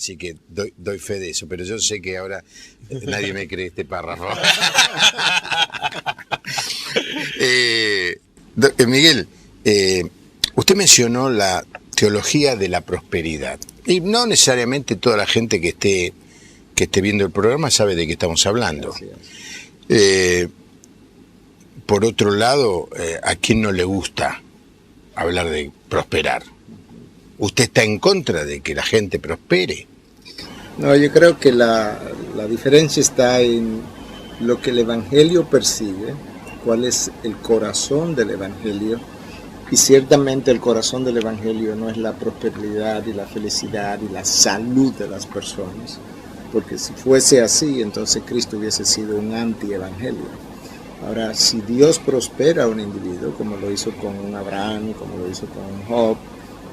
Así que doy fe de eso, pero yo sé que ahora nadie me cree este párrafo. Miguel, usted mencionó la teología de la prosperidad. Y no necesariamente toda la gente que esté viendo el programa sabe de qué estamos hablando. Por otro lado, ¿a quién no le gusta hablar de prosperar? ¿Usted está en contra de que la gente prospere? No, yo creo que la diferencia está en lo que el Evangelio persigue, cuál es el corazón del Evangelio. Y ciertamente el corazón del Evangelio no es la prosperidad y la felicidad y la salud de las personas, porque si fuese así, entonces Cristo hubiese sido un anti-evangelio. Ahora, si Dios prospera a un individuo, como lo hizo con un Abraham, como lo hizo con un Job,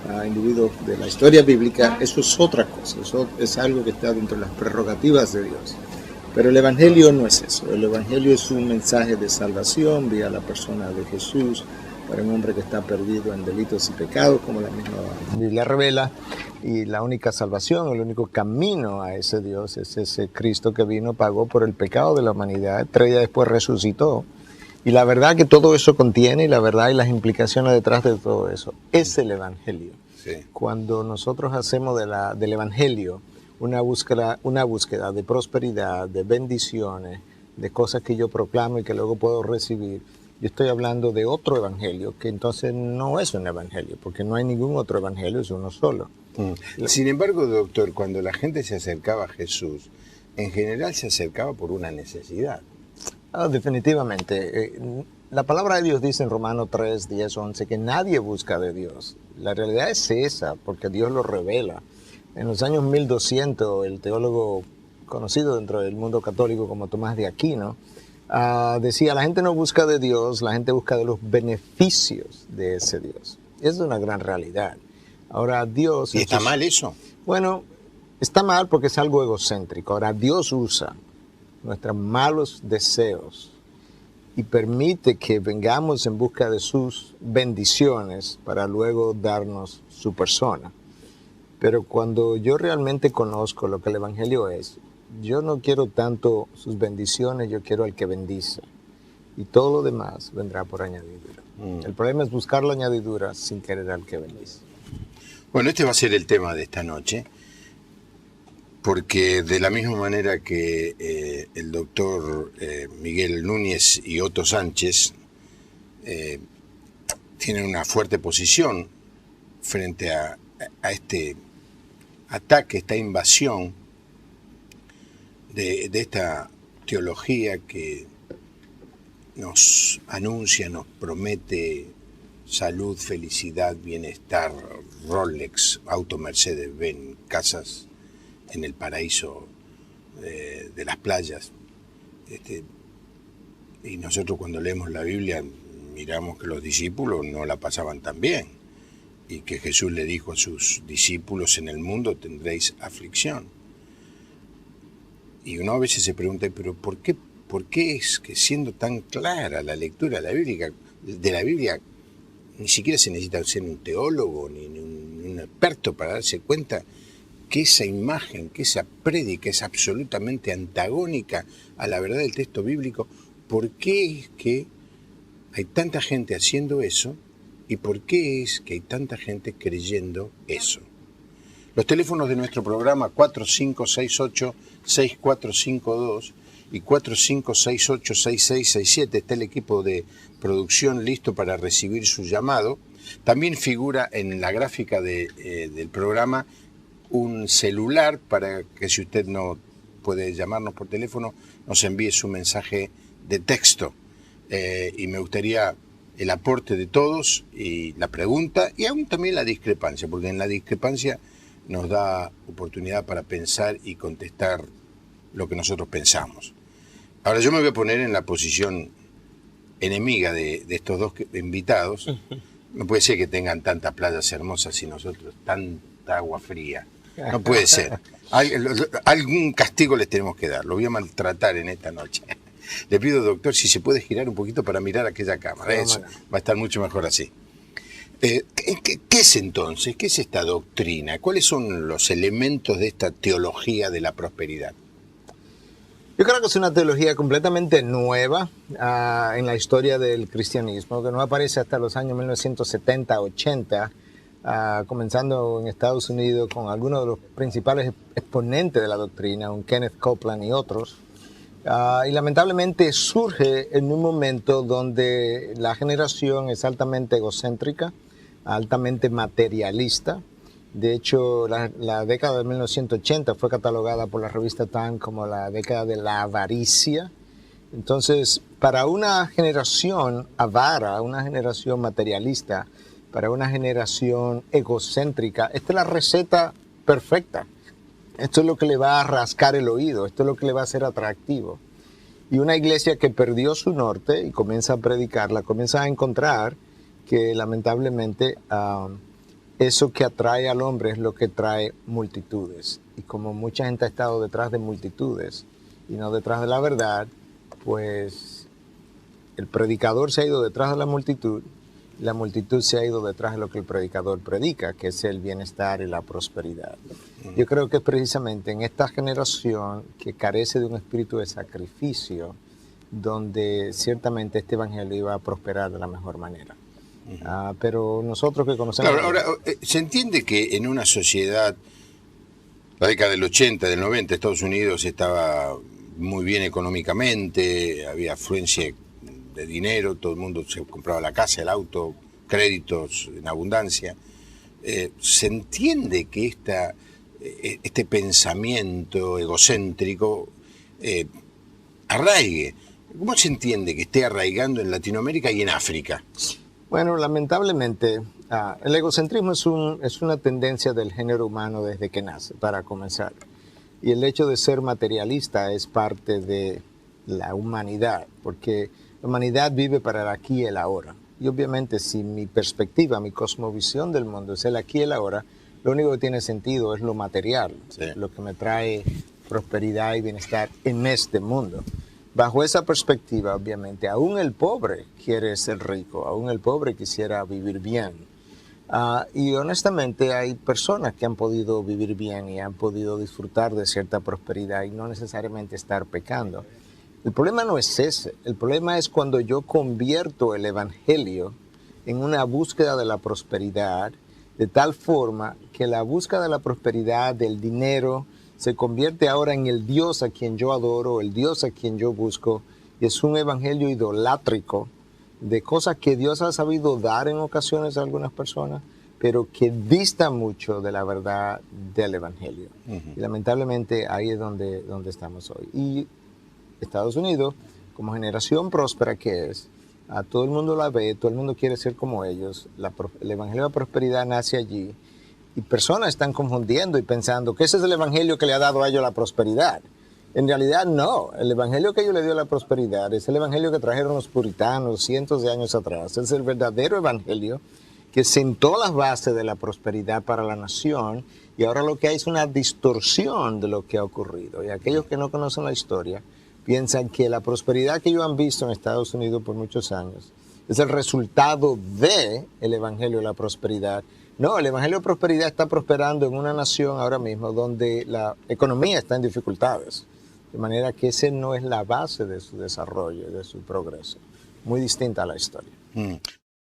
a individuos de la historia bíblica, eso es otra cosa, eso es algo que está dentro de las prerrogativas de Dios. Pero el Evangelio no es eso, el Evangelio es un mensaje de salvación vía la persona de Jesús, para un hombre que está perdido en delitos y pecados, como la misma Biblia revela, y la única salvación, el único camino a ese Dios es ese Cristo que vino, pagó por el pecado de la humanidad, 3 días después resucitó. Y la verdad que todo eso contiene, y la verdad y las implicaciones detrás de todo eso, es el Evangelio. Sí. Cuando nosotros hacemos del Evangelio una búsqueda de prosperidad, de bendiciones, de cosas que yo proclamo y que luego puedo recibir, yo estoy hablando de otro evangelio, que entonces no es un evangelio, porque no hay ningún otro evangelio, es uno solo. Sin embargo, doctor, cuando la gente se acercaba a Jesús, en general se acercaba por una necesidad. Definitivamente. La palabra de Dios dice en Romanos 3, 10, 11, que nadie busca de Dios. La realidad es esa, porque Dios lo revela. En los años 1200, el teólogo conocido dentro del mundo católico como Tomás de Aquino, decía, la gente no busca de Dios, la gente busca de los beneficios de ese Dios. Esa es una gran realidad. Ahora Dios... ¿Y está mal eso? Bueno, está mal porque es algo egocéntrico. Ahora Dios usa nuestros malos deseos y permite que vengamos en busca de sus bendiciones para luego darnos su persona. Pero cuando yo realmente conozco lo que el Evangelio es, yo no quiero tanto sus bendiciones, yo quiero al que bendice. Y todo lo demás vendrá por añadidura. El problema es buscar la añadidura sin querer al que bendice. Bueno, este va a ser el tema de esta noche, porque de la misma manera que el doctor Miguel Núñez y Otto Sánchez tienen una fuerte posición frente a este ataque, esta invasión de esta teología que nos anuncia, nos promete salud, felicidad, bienestar, Rolex, auto Mercedes-Benz, casas en el paraíso de las playas. Y nosotros cuando leemos la Biblia miramos que los discípulos no la pasaban tan bien y que Jesús le dijo a sus discípulos, en el mundo tendréis aflicción. Y uno a veces se pregunta, pero ¿por qué es que siendo tan clara la lectura de la Biblia, ni siquiera se necesita ser un teólogo ni un experto para darse cuenta que esa imagen, que esa prédica es absolutamente antagónica a la verdad del texto bíblico? ¿Por qué es que hay tanta gente haciendo eso y por qué es que hay tanta gente creyendo eso? Los teléfonos de nuestro programa 4568-6452 y 4568-6667. Está el equipo de producción listo para recibir su llamado. También figura en la gráfica del programa un celular para que, si usted no puede llamarnos por teléfono, nos envíe su mensaje de texto. Y me gustaría el aporte de todos y la pregunta y aún también la discrepancia, porque en la discrepancia nos da oportunidad para pensar y contestar lo que nosotros pensamos. Ahora yo me voy a poner en la posición enemiga de estos dos invitados. No puede ser que tengan tantas playas hermosas y nosotros tanta agua fría. No puede ser. Algún castigo les tenemos que dar. Lo voy a maltratar en esta noche. Le pido, doctor, si se puede girar un poquito para mirar aquella cámara. Eso va a estar mucho mejor así. ¿Qué es entonces? ¿Qué es esta doctrina? ¿Cuáles son los elementos de esta teología de la prosperidad? Yo creo que es una teología completamente nueva en la historia del cristianismo, que no aparece hasta los años 1970-80, comenzando en Estados Unidos con algunos de los principales exponentes de la doctrina, un Kenneth Copeland y otros. Y lamentablemente surge en un momento donde la generación es altamente egocéntrica, altamente materialista. De hecho, la década de 1980 fue catalogada por la revista Time como la década de la avaricia. Entonces, para una generación avara, una generación materialista, para una generación egocéntrica, esta es la receta perfecta. Esto es lo que le va a rascar el oído, esto es lo que le va a hacer atractivo. Y una iglesia que perdió su norte y comienza a predicarla, comienza a encontrar que lamentablemente eso que atrae al hombre es lo que trae multitudes. Y como mucha gente ha estado detrás de multitudes y no detrás de la verdad, pues el predicador se ha ido detrás de la multitud se ha ido detrás de lo que el predicador predica, que es el bienestar y la prosperidad. Yo creo que es precisamente en esta generación que carece de un espíritu de sacrificio, donde ciertamente este evangelio iba a prosperar de la mejor manera. Pero nosotros que conocemos... Claro, ahora, se entiende que en una sociedad, la década del 80, del 90, Estados Unidos estaba muy bien económicamente, había afluencia de dinero, todo el mundo se compraba la casa, el auto, créditos en abundancia. Se entiende que este pensamiento egocéntrico arraigue. ¿Cómo se entiende que esté arraigando en Latinoamérica y en África? Bueno, lamentablemente, el egocentrismo es una tendencia del género humano desde que nace, para comenzar. Y el hecho de ser materialista es parte de la humanidad, porque la humanidad vive para el aquí y el ahora. Y obviamente si mi perspectiva, mi cosmovisión del mundo es el aquí y el ahora, lo único que tiene sentido es lo material, sí, lo que me trae prosperidad y bienestar en este mundo. Bajo esa perspectiva, obviamente, aún el pobre quiere ser rico, aún el pobre quisiera vivir bien. Y honestamente hay personas que han podido vivir bien y han podido disfrutar de cierta prosperidad y no necesariamente estar pecando. El problema no es ese, el problema es cuando yo convierto el evangelio en una búsqueda de la prosperidad, de tal forma que la búsqueda de la prosperidad, del dinero, se convierte ahora en el Dios a quien yo adoro, el Dios a quien yo busco, y es un evangelio idolátrico de cosas que Dios ha sabido dar en ocasiones a algunas personas, pero que dista mucho de la verdad del evangelio. Y lamentablemente ahí es donde estamos hoy. Y Estados Unidos, como generación próspera que es, a todo el mundo la ve, todo el mundo quiere ser como ellos, el evangelio de la prosperidad nace allí, y personas están confundiendo y pensando que ese es el evangelio que le ha dado a ellos la prosperidad. En realidad no, el evangelio que ellos le dio la prosperidad es el evangelio que trajeron los puritanos cientos de años atrás, es el verdadero evangelio que sentó las bases de la prosperidad para la nación, y ahora lo que hay es una distorsión de lo que ha ocurrido, y aquellos que no conocen la historia piensan que la prosperidad que ellos han visto en Estados Unidos por muchos años es el resultado del evangelio de la prosperidad. No, el evangelio de prosperidad está prosperando en una nación ahora mismo donde la economía está en dificultades. De manera que esa no es la base de su desarrollo, de su progreso. Muy distinta a la historia.